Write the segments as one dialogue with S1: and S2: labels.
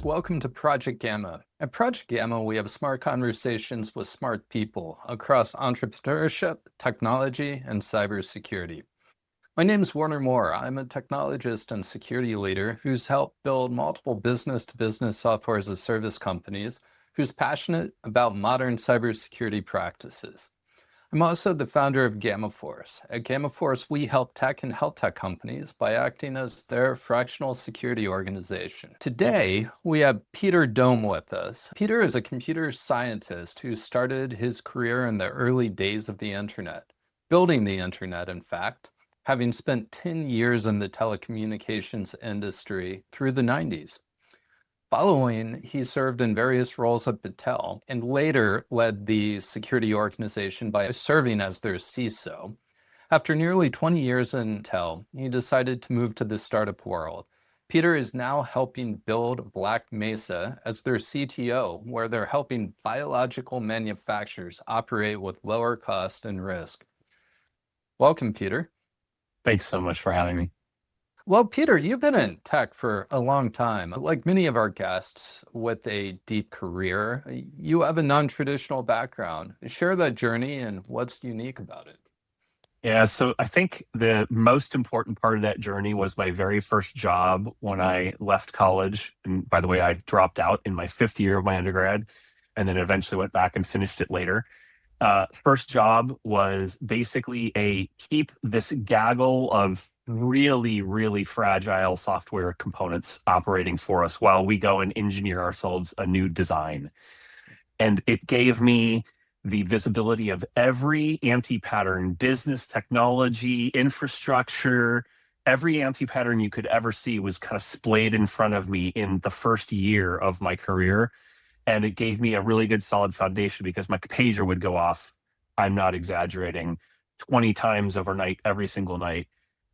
S1: welcome to Project Gamma. At Project Gamma, we have smart conversations with smart people across entrepreneurship, technology, and cybersecurity. My name is Warner Moore. I'm a technologist and security leader who's helped build multiple business-to-business software as a service companies, who's passionate about modern cybersecurity practices. I'm also the founder of Gamma Force. At Gamma Force, we help tech and health tech companies by acting as their fractional security organization. Today, we have Peter Dohm with us. Peter is a computer scientist who started his career in the early days of the internet, building the internet, in fact, having spent 10 years in the telecommunications industry through the 90s. Following, he served in various roles at Battelle and later led the security organization by serving as their CISO. After nearly 20 years in Battelle, he decided to move to the startup world. Peter is now helping build Black Mesa as their CTO, where they're helping biological manufacturers operate with lower cost and risk. Welcome, Peter.
S2: Thanks so much for having me.
S1: Well, Peter, you've been in tech for a long time. Like many of our guests with a deep career, you have a non-traditional background. Share that journey and what's unique about it.
S2: Yeah, so I think the most important part of that journey was my very first job when I left college. And by the way, I dropped out in my fifth year of my undergrad and then eventually went back and finished it later. First job was basically keep this gaggle of really, really fragile software components operating for us while we go and engineer ourselves a new design. And it gave me the visibility of every anti-pattern, business, technology, infrastructure, every anti-pattern you could ever see was kind of splayed in front of me in the first year of my career. And it gave me a really good solid foundation because my pager would go off, I'm not exaggerating, 20 times overnight, every single night.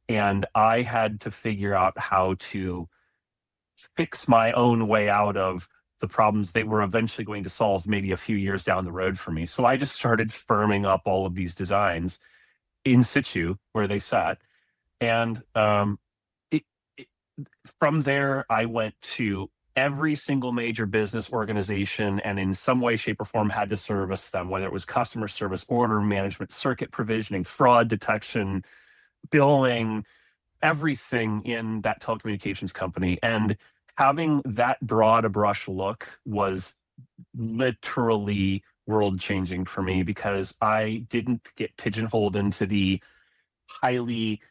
S2: And I had to figure out how to fix my own way out of the problems they were eventually going to solve maybe a few years down the road for me. So I just started firming up all of these designs in situ where they sat. And from there, I went to every single major business organization and in some way, shape, or form had to service them, whether it was customer service, order management, circuit provisioning, fraud detection, billing, everything in that telecommunications company. And having that broad a brush look was literally world changing for me because I didn't get pigeonholed into the highly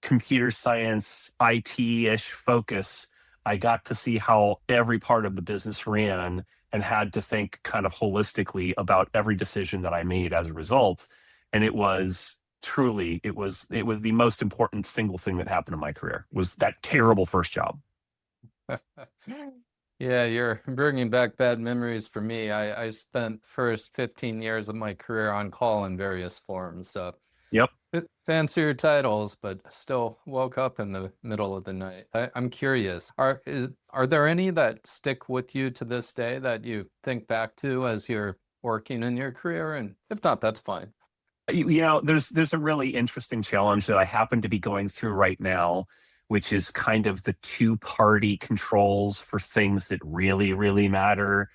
S2: computer science, IT-ish focus. I got to see how every part of the business ran and had to think kind of holistically about every decision that I made as a result. And it was truly, it was the most important single thing that happened in my career was that terrible first job.
S1: Yeah, you're bringing back bad memories for me. I spent first 15 years of my career on call in various forms. So
S2: Yep.
S1: fancier titles, but still woke up in the middle of the night. I'm curious, are there any that stick with you to this day that you think back to as you're working in your career? And if not, that's fine.
S2: You know, there's a really interesting challenge that I happen to be going through right now, which is kind of the two-party controls for things that really, really matter.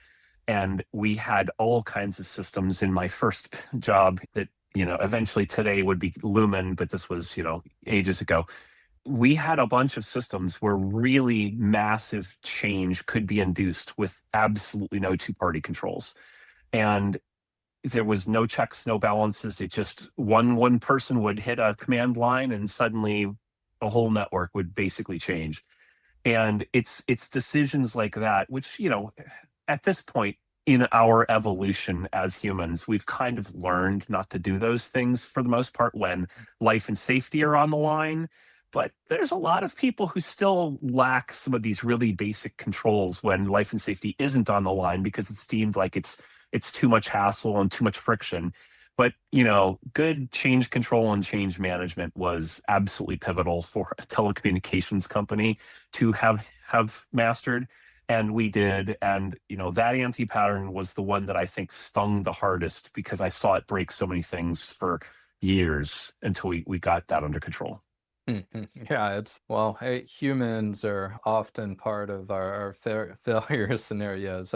S2: And we had all kinds of systems in my first job that, eventually today would be Lumen, but this was, ages ago. We had a bunch of systems where really massive change could be induced with absolutely no two-party controls. And there was no checks, no balances. It just one person would hit a command line and suddenly the whole network would basically change. And it's decisions like that, which, at this point in our evolution as humans, we've kind of learned not to do those things for the most part when life and safety are on the line. But there's a lot of people who still lack some of these really basic controls when life and safety isn't on the line because it's deemed like it's too much hassle and too much friction. But, good change control and change management was absolutely pivotal for a telecommunications company to have mastered. And we did. And, that anti-pattern was the one that I think stung the hardest because I saw it break so many things for years until we got that under control.
S1: Mhm. Yeah, well, hey, humans are often part of our failure scenarios.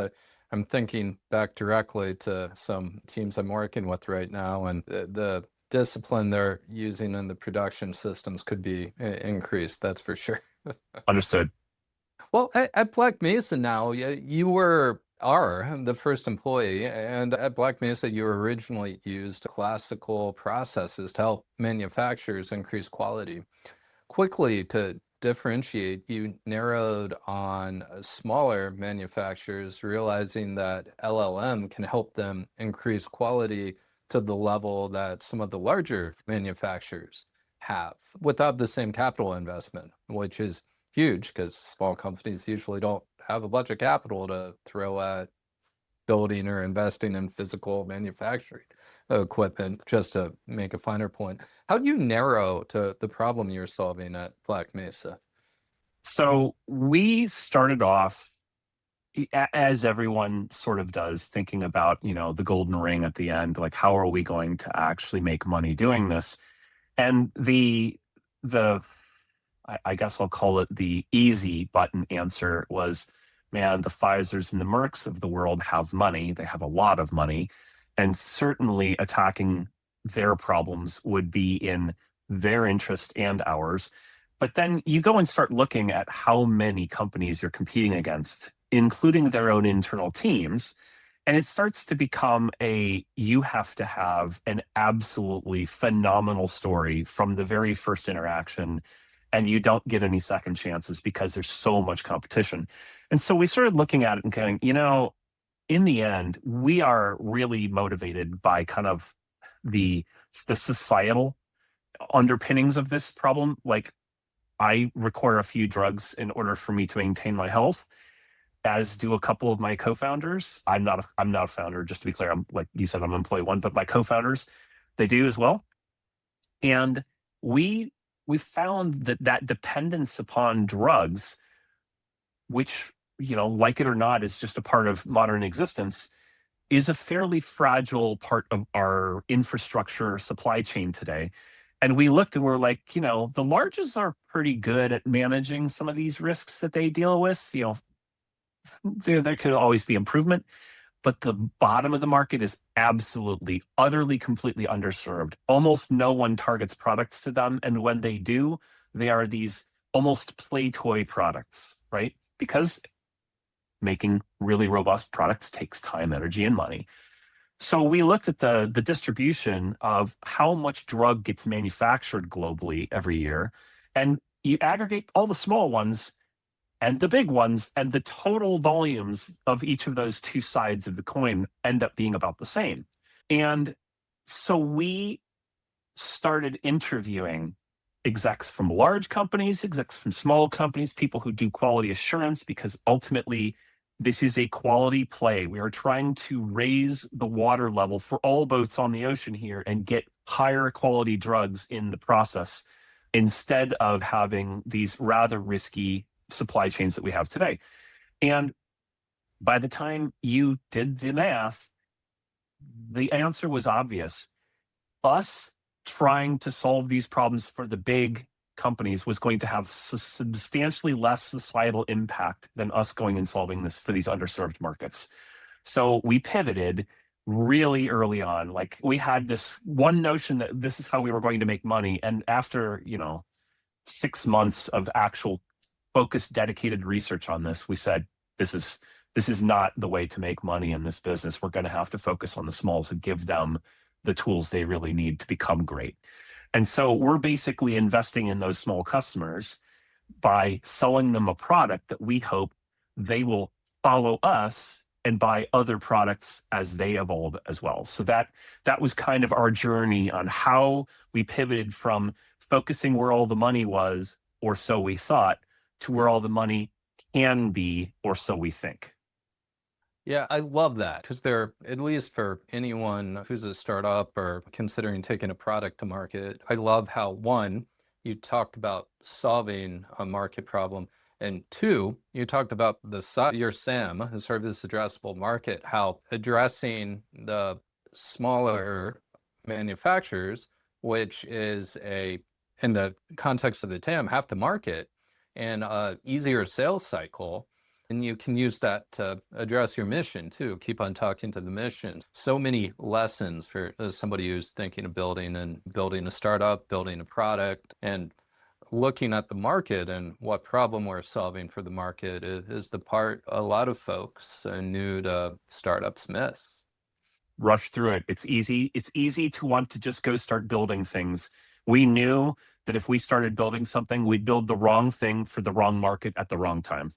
S1: I'm thinking back directly to some teams I'm working with right now, and the discipline they're using in the production systems could be increased, that's for sure.
S2: Understood.
S1: Well, at Black Mesa now, you are the first employee, and at Black Mesa, you originally used classical processes to help manufacturers increase quality. Quickly to differentiate, you narrowed on smaller manufacturers, realizing that LLM can help them increase quality to the level that some of the larger manufacturers have without the same capital investment, which is huge because small companies usually don't have a bunch of capital to throw at building or investing in physical manufacturing equipment, just to make a finer point. How do you narrow to the problem you're solving at Black Mesa?
S2: So we started off as everyone sort of does, thinking about, the golden ring at the end, like how are we going to actually make money doing this? And the I guess I'll call it the easy button answer was, man, the Pfizers and the Mercks of the world have money. They have a lot of money. And certainly attacking their problems would be in their interest and ours. But then you go and start looking at how many companies you're competing against, including their own internal teams. And it starts to become you have to have an absolutely phenomenal story from the very first interaction, and you don't get any second chances because there's so much competition. And so we started looking at it and going, in the end, we are really motivated by kind of the the societal underpinnings of this problem. Like, I require a few drugs in order for me to maintain my health, as do a couple of my co-founders. I'm not a founder, just to be clear. I'm, like you said, I'm employee one, but my co-founders, they do as well. And we we found that dependence upon drugs, which, like it or not, is just a part of modern existence, is a fairly fragile part of our infrastructure supply chain today. And we looked and we're like, the larges are pretty good at managing some of these risks that they deal with. There could always be improvement, but the bottom of the market is absolutely, utterly, completely underserved. Almost no one targets products to them. And when they do, they are these almost play toy products, right? Because making really robust products takes time, energy, and money. So we looked at the distribution of how much drug gets manufactured globally every year, and you aggregate all the small ones and the big ones, and the total volumes of each of those two sides of the coin end up being about the same. And so we started interviewing execs from large companies, execs from small companies, people who do quality assurance, because ultimately this is a quality play. We are trying to raise the water level for all boats on the ocean here and get higher quality drugs in the process, instead of having these rather risky supply chains that we have today. And by the time you did the math, the answer was obvious. Us trying to solve these problems for the big companies was going to have substantially less societal impact than us going and solving this for these underserved markets. So we pivoted really early on. Like, we had this one notion that this is how we were going to make money. And after, 6 months of actual focused, dedicated research on this, we said, this is not the way to make money in this business. We're going to have to focus on the smalls and give them the tools they really need to become great. And so we're basically investing in those small customers by selling them a product that we hope they will follow us and buy other products as they evolve as well. So that was kind of our journey on how we pivoted from focusing where all the money was, or so we thought, to where all the money can be, or so we think.
S1: Yeah, I love that because they're, at least for anyone who's a startup or considering taking a product to market, I love how, one, you talked about solving a market problem, and two, you talked about your SAM, the service addressable market, how addressing the smaller manufacturers, which is a in the context of the TAM, half the market and easier sales cycle. And you can use that to address your mission too. Keep on talking to the mission. So many lessons for somebody who's thinking of building a startup, building a product, and looking at the market and what problem we're solving for the market is the part a lot of folks new to startups miss.
S2: Rush through it. It's easy. It's easy to want to just go start building things. We knew that if we started building something, we'd build the wrong thing for the wrong market at the wrong time.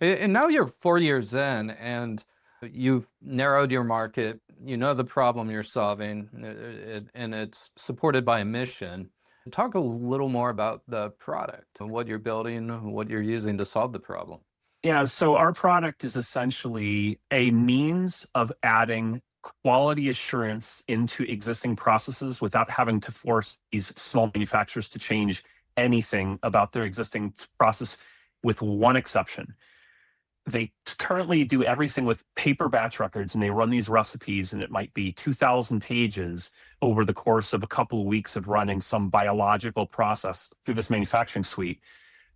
S1: And now you're 4 years in and you've narrowed your market, you know the problem you're solving, and it's supported by a mission. Talk a little more about the product, what you're building, what you're using to solve the problem.
S2: Yeah, so our product is essentially a means of adding quality assurance into existing processes without having to force these small manufacturers to change anything about their existing process, with one exception. They currently do everything with paper batch records, and they run these recipes, and it might be 2,000 pages over the course of a couple of weeks of running some biological process through this manufacturing suite.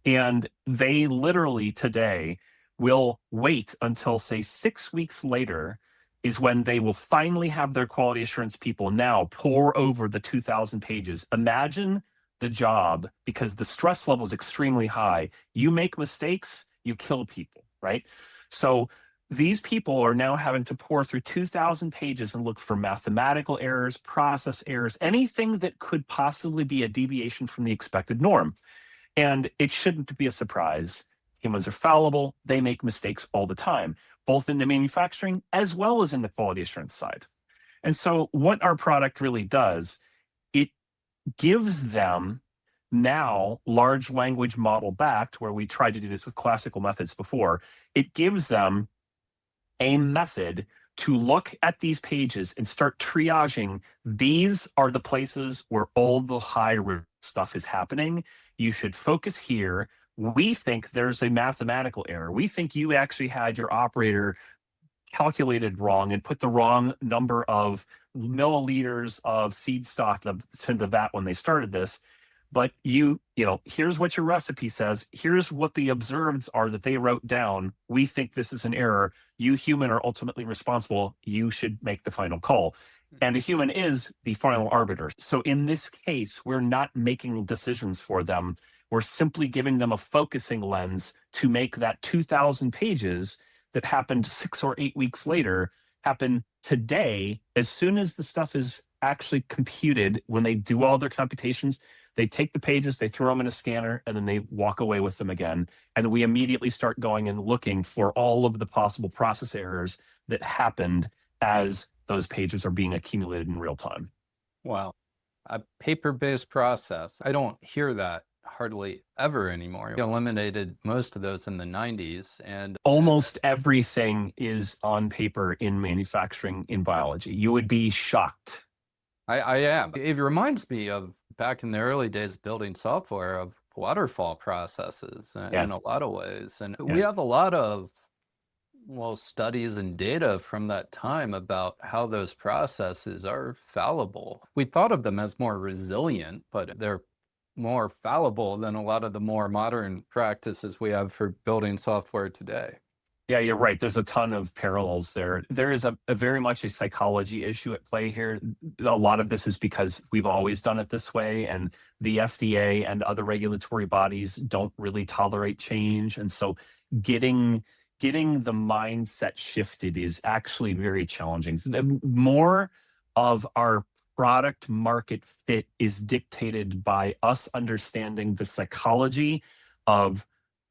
S2: And they literally today will wait until, say, 6 weeks later is when they will finally have their quality assurance people now pour over the 2,000 pages. Imagine the job, because the stress level is extremely high. You make mistakes, you kill people, right? So these people are now having to pour through 2,000 pages and look for mathematical errors, process errors, anything that could possibly be a deviation from the expected norm. And it shouldn't be a surprise. Humans are fallible. They make mistakes all the time, both in the manufacturing as well as in the quality assurance side. And so what our product really does, it gives them now large language model backed, where we tried to do this with classical methods before. It gives them a method to look at these pages and start triaging. These are the places where all the high risk stuff is happening. You should focus here. We think there's a mathematical error. We think you actually had your operator calculated wrong and put the wrong number of milliliters of seed stock to the vat when they started this. But here's what your recipe says. Here's what the observeds are that they wrote down. We think this is an error. You, human, are ultimately responsible. You should make the final call. And a human is the final arbiter. So in this case, we're not making decisions for them. We're simply giving them a focusing lens to make that 2,000 pages that happened 6 or 8 weeks later happen today. As soon as the stuff is actually computed, when they do all their computations, they take the pages, they throw them in a scanner, and then they walk away with them again. And we immediately start going and looking for all of the possible process errors that happened as those pages are being accumulated in real time.
S1: Wow. A paper-based process. I don't hear that hardly ever anymore. We eliminated most of those in the 90s. And
S2: almost everything is on paper in manufacturing in biology. You would be shocked.
S1: I am. It reminds me of back in the early days of building software, of waterfall processes in a lot of ways. And we have a lot of studies and data from that time about how those processes are fallible. We thought of them as more resilient, but they're more fallible than a lot of the more modern practices we have for building software today.
S2: Yeah, you're right. There's a ton of parallels there. There is a very much a psychology issue at play here. A lot of this is because we've always done it this way, and the FDA and other regulatory bodies don't really tolerate change. And so getting the mindset shifted is actually very challenging. So the more of our product market fit is dictated by us understanding the psychology of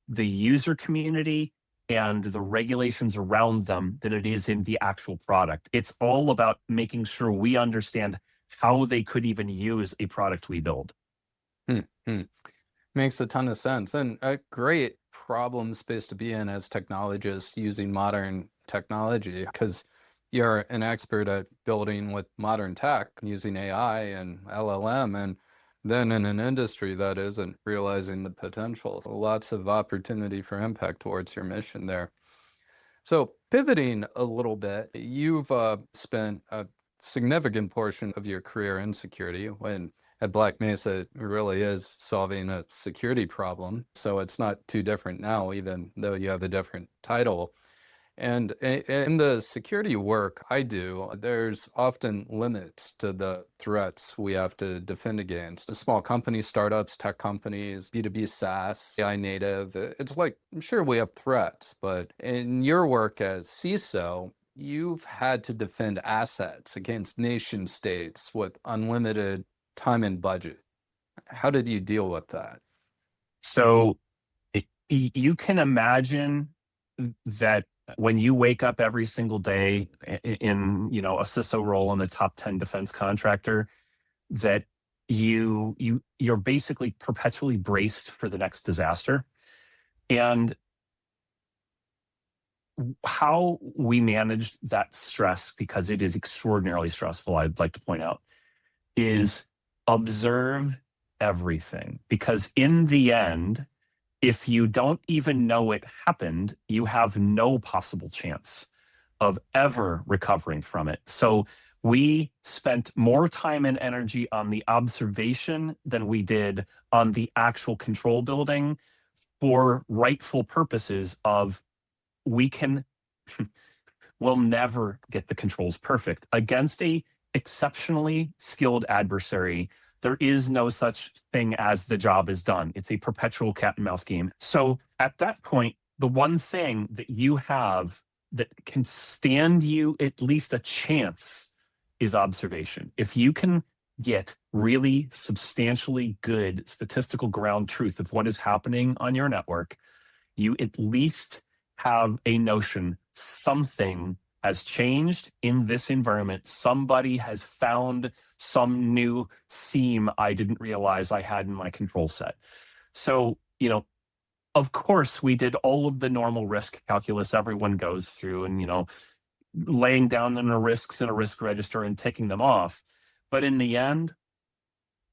S2: the user community and the regulations around them than it is in the actual product. It's all about making sure we understand how they could even use a product we build.
S1: Makes a ton of sense, and a great problem space to be in as technologists using modern technology, because you're an expert at building with modern tech using AI and LLM, and then in an industry that isn't realizing the potential. So lots of opportunity for impact towards your mission there. So pivoting a little bit, you've spent a significant portion of your career in security, when at Black Mesa, it really is solving a security problem. So it's not too different now, even though you have a different title. And in the security work I do, there's often limits to the threats we have to defend against. Small companies, startups, tech companies, B2B SaaS, AI native. It's like, I'm sure we have threats, but in your work as CISO, you've had to defend assets against nation states with unlimited time and budget. How did you deal with that?
S2: So you can imagine that when you wake up every single day in a CISO role in the top 10 defense contractor, that you're basically perpetually braced for the next disaster. And how we manage that stress, because it is extraordinarily stressful, I'd like to point out, is observe everything. Because in the end, if you don't even know it happened, you have no possible chance of ever recovering from it. So we spent more time and energy on the observation than we did on the actual control building, for rightful purposes of, we can we'll never get the controls perfect against a exceptionally skilled adversary. There is no such thing as the job is done. It's a perpetual cat and mouse game. So at that point, the one thing that you have that can stand you at least a chance is observation. If you can get really substantially good statistical ground truth of what is happening on your network, you at least have a notion something has changed in this environment. Somebody has found some new seam I didn't realize I had in my control set. So, of course, we did all of the normal risk calculus everyone goes through, and, laying down the risks in a risk register and ticking them off. But in the end,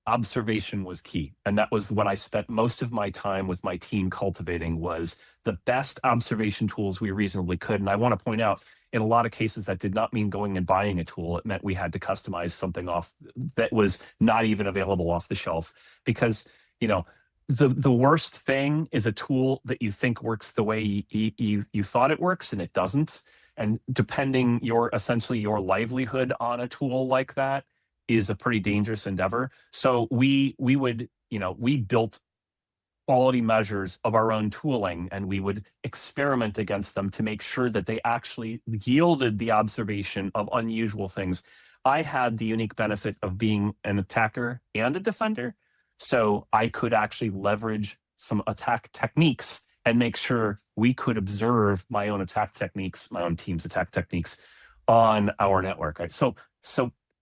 S2: observation was key. And that was what I spent most of my time with my team cultivating, was the best observation tools we reasonably could. And I want to point out, in a lot of cases, that did not mean going and buying a tool. It meant we had to customize something off that was not even available off the shelf. Because, the worst thing is a tool that you think works the way you thought it works, and it doesn't. And depending essentially your livelihood on a tool like that is a pretty dangerous endeavor. So we built quality measures of our own tooling, and we would experiment against them to make sure that they actually yielded the observation of unusual things. I had the unique benefit of being an attacker and a defender, so I could actually leverage some attack techniques and make sure we could observe my own attack techniques, my own team's attack techniques on our network. Right? So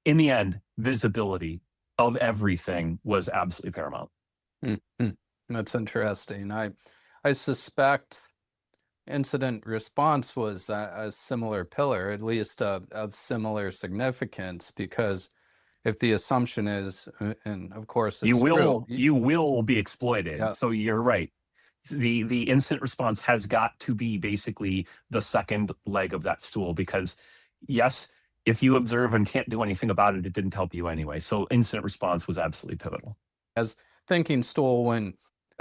S2: in the end, visibility of everything was absolutely paramount.
S1: Mm-hmm. That's interesting. I suspect incident response was a similar pillar, at least of similar significance, because if the assumption is, and of course
S2: You
S1: it's true,
S2: will be exploited.
S1: yeah,
S2: So you're right. The incident response has got to be basically the second leg of that stool, because yes, if you observe and can't do anything about it, it didn't help you anyway. So incident response was absolutely pivotal.
S1: as thinking stool when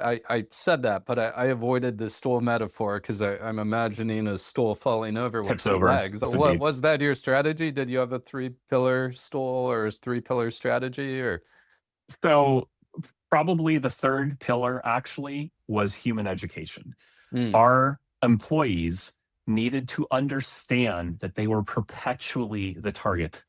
S1: I said that, but I avoided the stool metaphor because I'm imagining a stool falling over with
S2: Tips
S1: three
S2: over.
S1: legs.
S2: Yes,
S1: What
S2: indeed.
S1: was that your strategy? Did you have a three-pillar stool or a three-pillar strategy, or?
S2: So probably the third pillar actually was human education.
S1: Mm.
S2: Our employees needed to understand that they were perpetually the target,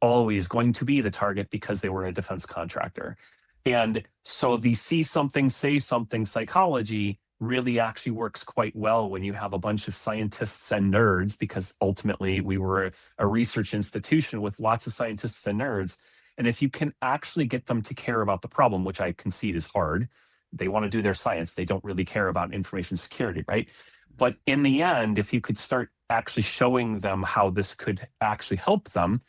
S2: always going to be the target, because they were a defense contractor. And so the see something, say something psychology really actually works quite well when you have a bunch of scientists and nerds, because ultimately we were a research institution with lots of scientists and nerds. And if you can actually get them to care about the problem, which I concede is hard, they want to do their science, they don't really care about information security, right? But in the end, if you could start actually showing them how this could actually help them,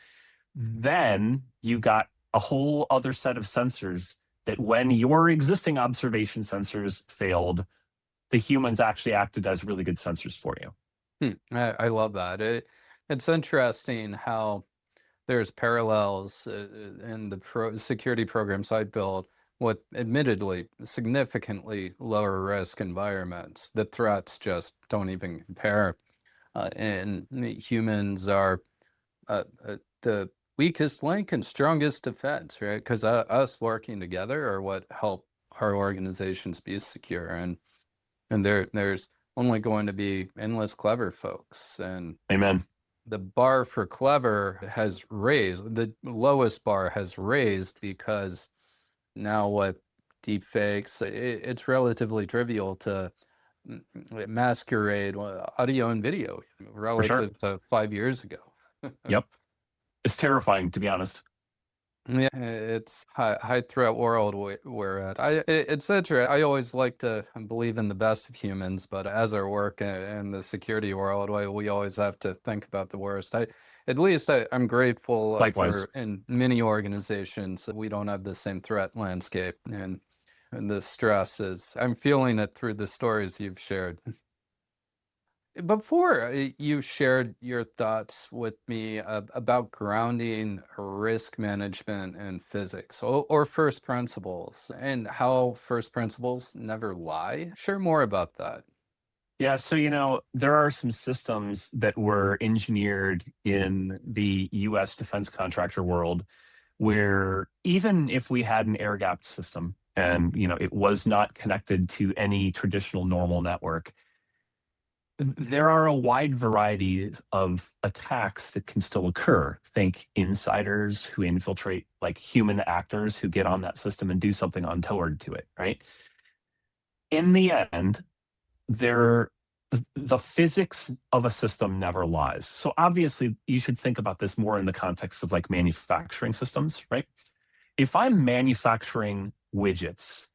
S2: then you got a whole other set of sensors that when your existing observation sensors failed, the humans actually acted as really good sensors for you.
S1: I love that. It's interesting how there's parallels in the security programs I build with admittedly significantly lower risk environments. The threats just don't even compare. And humans are the weakest link and strongest defense, right? Because us working together are what help our organizations be secure. And there's only going to be endless clever folks. And
S2: Amen.
S1: the bar for clever has raised, the lowest bar has raised because now with deep fakes, it's relatively trivial to masquerade audio and video
S2: For sure.
S1: relative to 5 years ago.
S2: Yep. It's terrifying, to be honest.
S1: Yeah, it's high threat world we're at. It's interesting. I always like to believe in the best of humans, but as our work in the security world, we always have to think about the worst. At least I'm grateful
S2: Likewise.
S1: for in many organizations that we don't have the same threat landscape and the stress is. I'm feeling it through the stories you've shared. Before you shared your thoughts with me about grounding risk management in physics or first principles and how first principles never lie. Share more about that.
S2: Yeah, so there are some systems that were engineered in the US defense contractor world where even if we had an air-gapped system and it was not connected to any traditional normal network, there are a wide variety of attacks that can still occur. Think insiders who infiltrate, like human actors who get on that system and do something untoward to it, right? In the end, there the physics of a system never lies. So obviously you should think about this more in the context of like manufacturing systems, right? If I'm manufacturing widgets,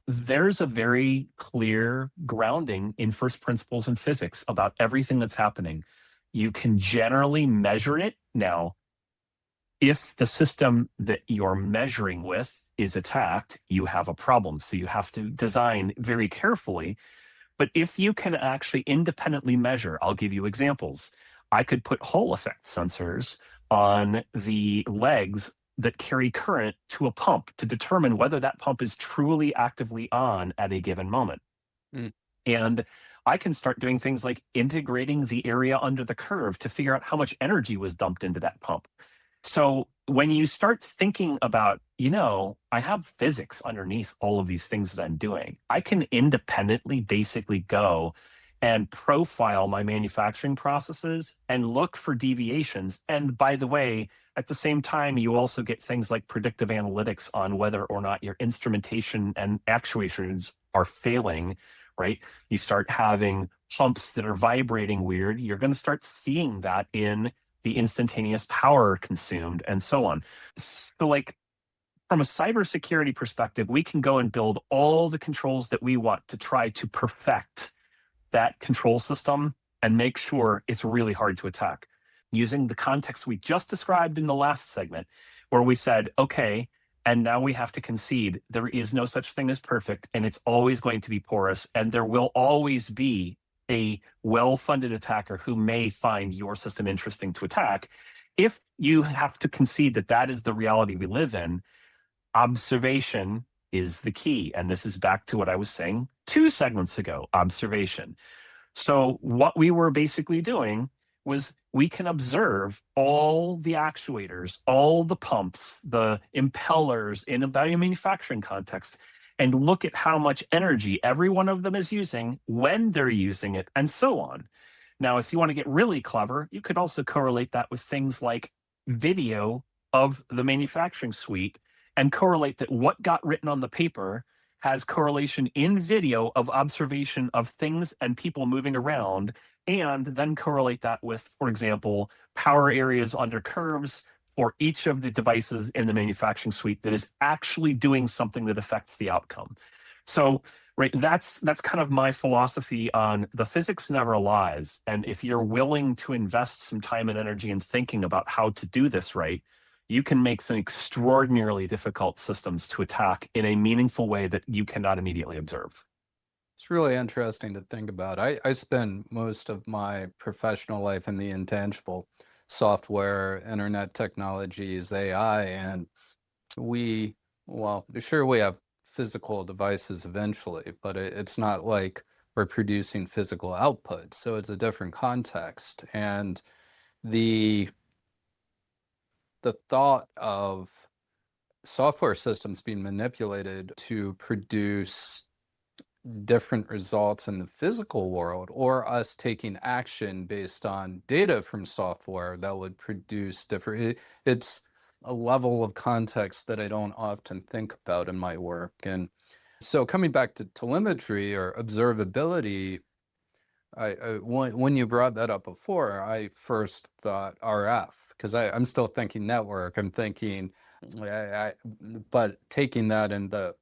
S2: there's a very clear grounding in first principles in physics about everything that's happening. You can generally measure it. Now, if the system that you're measuring with is attacked, you have a problem. So you have to design very carefully. But if you can actually independently measure, I'll give you examples. I could put Hall effect sensors on the legs that carry current to a pump to determine whether that pump is truly actively on at a given moment.
S1: Mm.
S2: And I can start doing things like integrating the area under the curve to figure out how much energy was dumped into that pump. So when you start thinking about, I have physics underneath all of these things that I'm doing, I can independently basically go and profile my manufacturing processes and look for deviations. And by the way, at the same time, you also get things like predictive analytics on whether or not your instrumentation and actuators are failing, right? You start having pumps that are vibrating weird. You're going to start seeing that in the instantaneous power consumed and so on. So like from a cybersecurity perspective, we can go and build all the controls that we want to try to perfect that control system and make sure it's really hard to attack. Using the context we just described in the last segment, where we said, okay, and now we have to concede there is no such thing as perfect, and it's always going to be porous, and there will always be a well-funded attacker who may find your system interesting to attack. If you have to concede that that is the reality we live in, observation is the key. And this is back to what I was saying 2 segments ago, observation. So what we were basically doing was we can observe all the actuators, all the pumps, the impellers in a biomanufacturing context, and look at how much energy every one of them is using, when they're using it, and so on. Now, if you want to get really clever, you could also correlate that with things like video of the manufacturing suite and correlate that what got written on the paper has correlation in video of observation of things and people moving around, and then correlate that with, for example, power areas under curves for each of the devices in the manufacturing suite that is actually doing something that affects the outcome. So, right, that's kind of my philosophy on the physics never lies. And if you're willing to invest some time and energy in thinking about how to do this right, you can make some extraordinarily difficult systems to attack in a meaningful way that you cannot immediately observe.
S1: It's really interesting to think about. I spend most of my professional life in the intangible. software, internet technologies, AI, and well, sure, we have physical devices eventually, but it's not like we're producing physical output. So it's a different context. And the thought of software systems being manipulated to produce different results in the physical world, or us taking action based on data from software that would produce different, it's a level of context that I don't often think about in my work. And so coming back to telemetry or observability, when you brought that up before, I first thought RF, because I'm still thinking network. I'm thinking, but taking that in the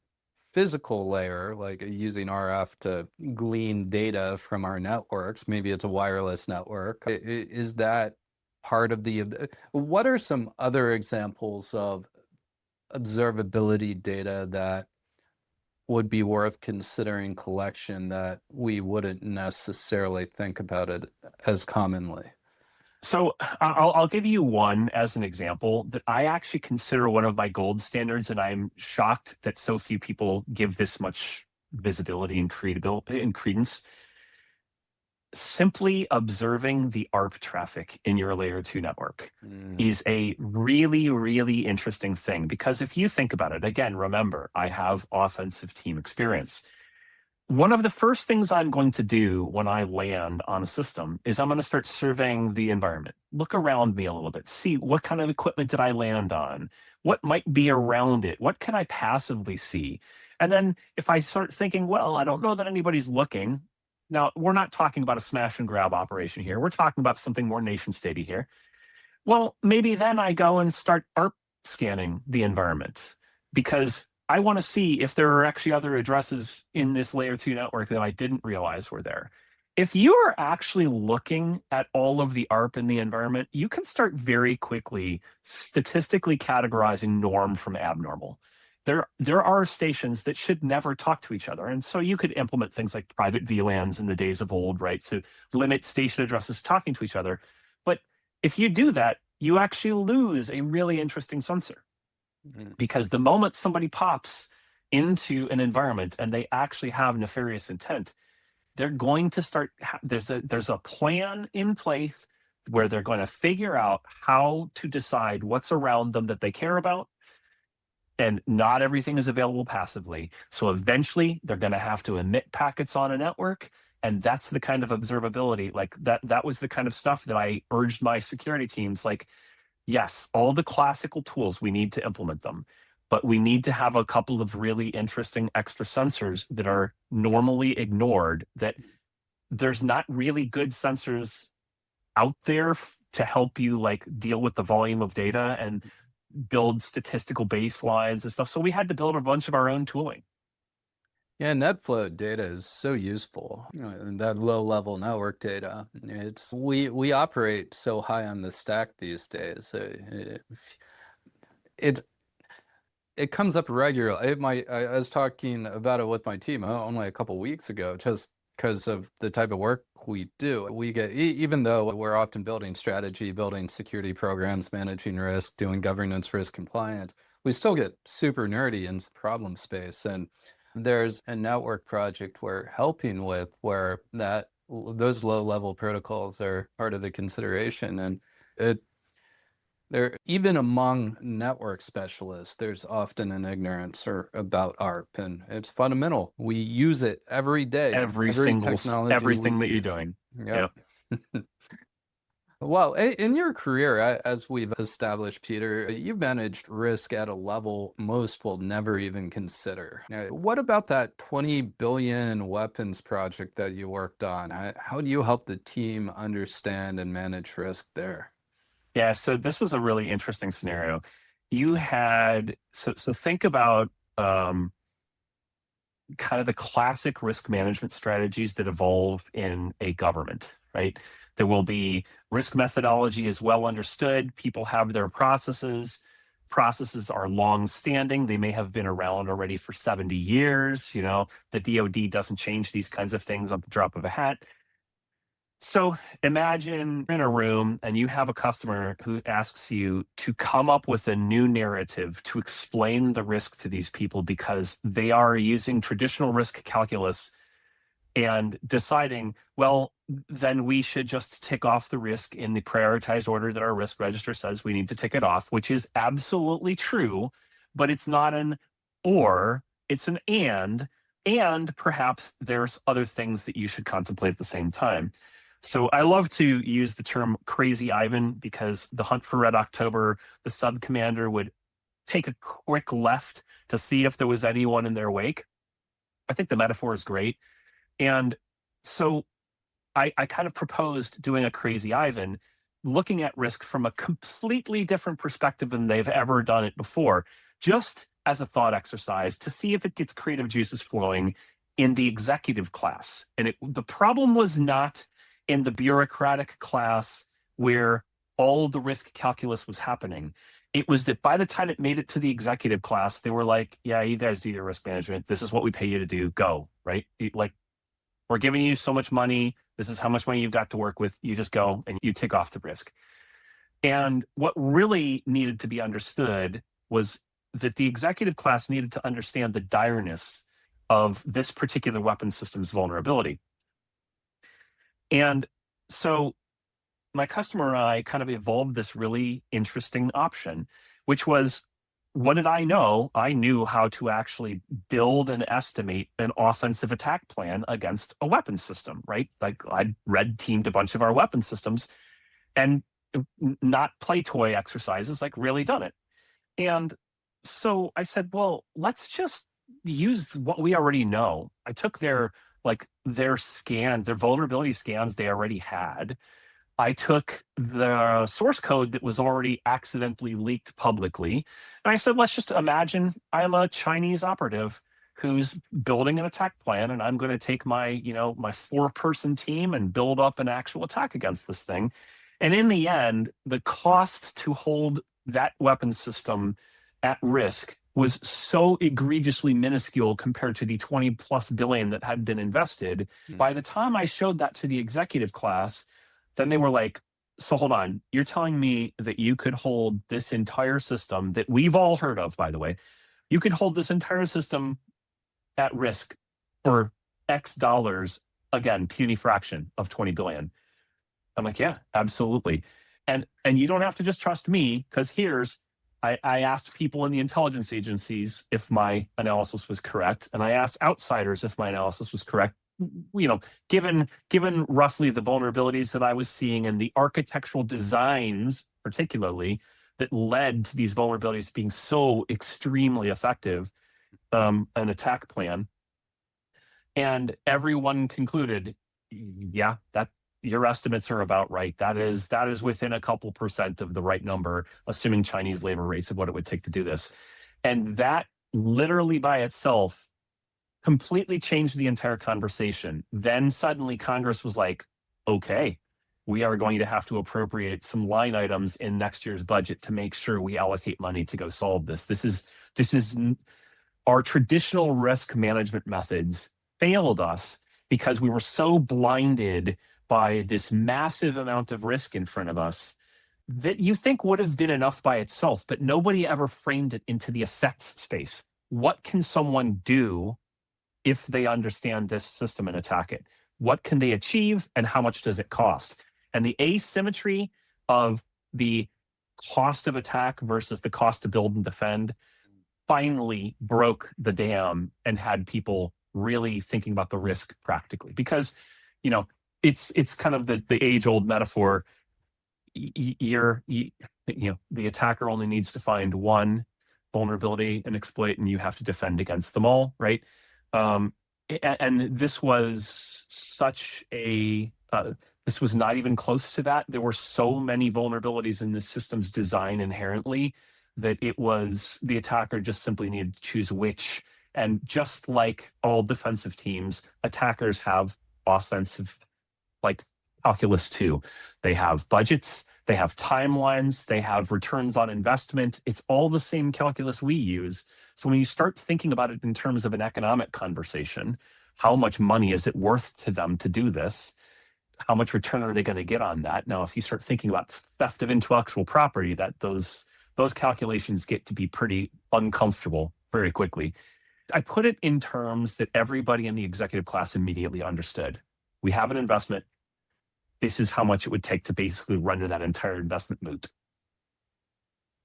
S1: physical layer, like using RF to glean data from our networks, maybe it's a wireless network. Is that part of what are some other examples of observability data that would be worth considering collection that we wouldn't necessarily think about it as commonly?
S2: So I'll give you one as an example that I actually consider one of my gold standards, and I'm shocked that so few people give this much visibility and credence. Simply observing the ARP traffic in your layer 2 network is a really, really interesting thing, because if you think about it, again, remember, I have offensive team experience. One of the first things I'm going to do when I land on a system is I'm going to start surveying the environment, look around me a little bit, see what kind of equipment did I land on, what might be around it, what can I passively see. And then if I start thinking, well, I don't know that anybody's looking. Now, we're not talking about a smash and grab operation here. We're talking about something more nation statey here. Well, maybe then I go and start ARP scanning the environment, because I want to see if there are actually other addresses in this layer 2 network that I didn't realize were there. If you are actually looking at all of the ARP in the environment, you can start very quickly statistically categorizing norm from abnormal. There are stations that should never talk to each other. And so you could implement things like private VLANs in the days of old, right? To limit station addresses talking to each other. But if you do that, you actually lose a really interesting sensor, because the moment somebody pops into an environment and they actually have nefarious intent, they're going to start, there's a plan in place where they're going to figure out how to decide what's around them that they care about. And not everything is available passively. So eventually they're going to have to emit packets on a network. And that's the kind of observability, like that was the kind of stuff that I urged my security teams, like, yes, all the classical tools, we need to implement them, but we need to have a couple of really interesting extra sensors that are normally ignored, that there's not really good sensors out there to help you like deal with the volume of data and build statistical baselines and stuff. So we had to build a bunch of our own tooling.
S1: Yeah, NetFlow data is so useful. And that low-level network data. We operate so high on the stack these days. It comes up regularly. I was talking about it with my team only a couple weeks ago, just because of the type of work we do. We get, even though we're often building strategy, building security programs, managing risk, doing governance, risk compliance, we still get super nerdy in problem space. And there's a network project we're helping with where those low-level protocols are part of the consideration. And even among network specialists, there's often an ignorance about ARP, and it's fundamental. We use it every day.
S2: Everything that you're
S1: use.
S2: doing.
S1: Yep. Well, in your career, as we've established, Peter, you've managed risk at a level most will never even consider. What about that 20 billion weapons project that you worked on? How do you help the team understand and manage risk there?
S2: Yeah, so this was a really interesting scenario. You had, so think about kind of the classic risk management strategies that evolve in a government, right? There will be risk methodology is well understood. People have their processes. Processes are long standing. They may have been around already for 70 years. The DoD doesn't change these kinds of things on the drop of a hat. So imagine you're in a room and you have a customer who asks you to come up with a new narrative to explain the risk to these people because they are using traditional risk calculus and deciding, well, then we should just tick off the risk in the prioritized order that our risk register says we need to tick it off, which is absolutely true, but it's not an or, it's an and perhaps there's other things that you should contemplate at the same time. So I love to use the term crazy Ivan because the hunt for Red October, the sub commander would take a quick left to see if there was anyone in their wake. I think the metaphor is great. And so I kind of proposed doing a crazy Ivan, looking at risk from a completely different perspective than they've ever done it before, just as a thought exercise to see if it gets creative juices flowing in the executive class. And the problem was not in the bureaucratic class where all the risk calculus was happening. It was that by the time it made it to the executive class, they were like, yeah, you guys do your risk management. This is what we pay you to do. Go, right? Like, we're giving you so much money. This is how much money you've got to work with. You just go and you take off the risk. And what really needed to be understood was that the executive class needed to understand the direness of this particular weapon system's vulnerability. And so my customer and I kind of evolved this really interesting option, which was, what did I know? I knew how to actually build and estimate an offensive attack plan against a weapon system, right? Like I'd red teamed a bunch of our weapon systems and not play toy exercises, like really done it. And so I said, well, let's just use what we already know. I took their scans, their vulnerability scans they already had. I took the source code that was already accidentally leaked publicly, and I said, let's just imagine I'm a Chinese operative who's building an attack plan, and I'm going to take my 4-person team and build up an actual attack against this thing. And in the end, the cost to hold that weapon system at risk was so egregiously minuscule compared to the 20 plus billion that had been invested. By the time I showed that to the executive class, then they were like, so hold on, you're telling me that you could hold this entire system that we've all heard of, by the way, you could hold this entire system at risk for X dollars, again, puny fraction of 20 billion. I'm like, yeah, absolutely. And you don't have to just trust me, because I asked people in the intelligence agencies if my analysis was correct, and I asked outsiders if my analysis was correct. Given roughly the vulnerabilities that I was seeing and the architectural designs, particularly, that led to these vulnerabilities being so extremely effective, an attack plan. And everyone concluded, yeah, that your estimates are about right. That is within a couple percent of the right number, assuming Chinese labor rates of what it would take to do this. And that literally by itself completely changed the entire conversation. Then suddenly Congress was like, okay, we are going to have to appropriate some line items in next year's budget to make sure we allocate money to go solve this. This is our traditional risk management methods failed us because we were so blinded by this massive amount of risk in front of us that you think would have been enough by itself, but nobody ever framed it into the effects space. What can someone do if they understand this system and attack it? What can they achieve and how much does it cost? And the asymmetry of the cost of attack versus the cost to build and defend finally broke the dam and had people really thinking about the risk practically. Because, it's kind of the age-old metaphor. The attacker only needs to find one vulnerability and exploit, and you have to defend against them all, right? And this was this was not even close to that. There were so many vulnerabilities in the system's design inherently that the attacker just simply needed to choose which. And just like all defensive teams, attackers have offensive calculus too. They have budgets, they have timelines, they have returns on investment. It's all the same calculus we use. So when you start thinking about it in terms of an economic conversation, how much money is it worth to them to do this? how much return are they going to get on that? Now, if you start thinking about theft of intellectual property, that those calculations get to be pretty uncomfortable very quickly. I put it in terms that everybody in the executive class immediately understood. We have an investment. This is how much it would take to basically run that entire investment moot.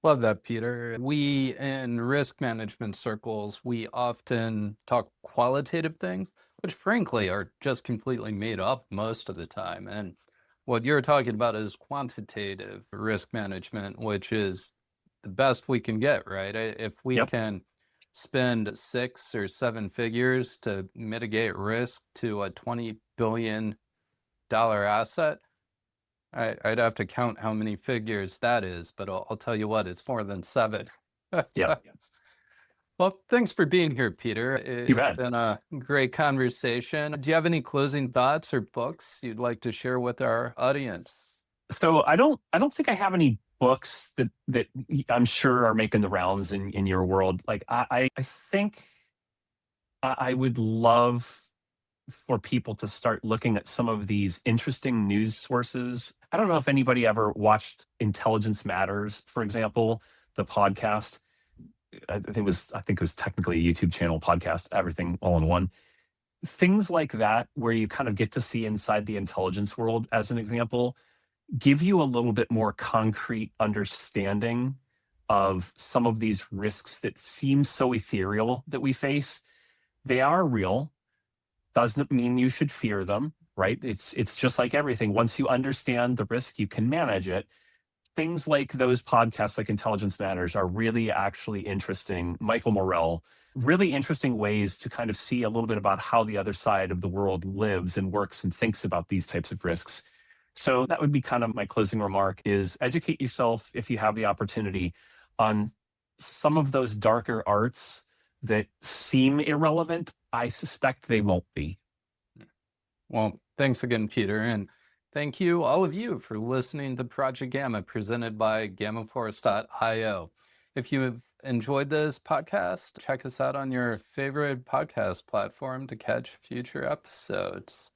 S1: Love that, Peter. We in risk management circles, we often talk qualitative things, which frankly are just completely made up most of the time. And what you're talking about is quantitative risk management, which is the best we can get, right? If we
S2: Yep.
S1: can spend 6 or 7 figures to mitigate risk to a $20 billion asset, I'd have to count how many figures that is, but I'll tell you what, it's more than 7.
S2: Yep.
S1: Well, thanks for being here, Peter.
S2: You
S1: It's
S2: bet.
S1: been a great conversation. Do you have any closing thoughts or books you'd like to share with our audience?
S2: So I don't think I have any books that I'm sure are making the rounds in your world. Like I think I would love for people to start looking at some of these interesting news sources. I don't know if anybody ever watched Intelligence Matters, for example, the podcast. I think it was technically a YouTube channel podcast, everything all in one. Things like that, where you kind of get to see inside the intelligence world, as an example, give you a little bit more concrete understanding of some of these risks that seem so ethereal that we face. They are real. Doesn't mean you should fear them, right? It's just like everything. Once you understand the risk, you can manage it. Things like those podcasts, like Intelligence Matters, are really actually interesting. Michael Morrell, really interesting ways to kind of see a little bit about how the other side of the world lives and works and thinks about these types of risks. So that would be kind of my closing remark: is educate yourself, if you have the opportunity, on some of those darker arts that seem irrelevant. I suspect they won't be.
S1: Well, thanks again, Peter. And thank you, all of you, for listening to Project Gamma presented by GammaForce.io. If you've enjoyed this podcast, check us out on your favorite podcast platform to catch future episodes.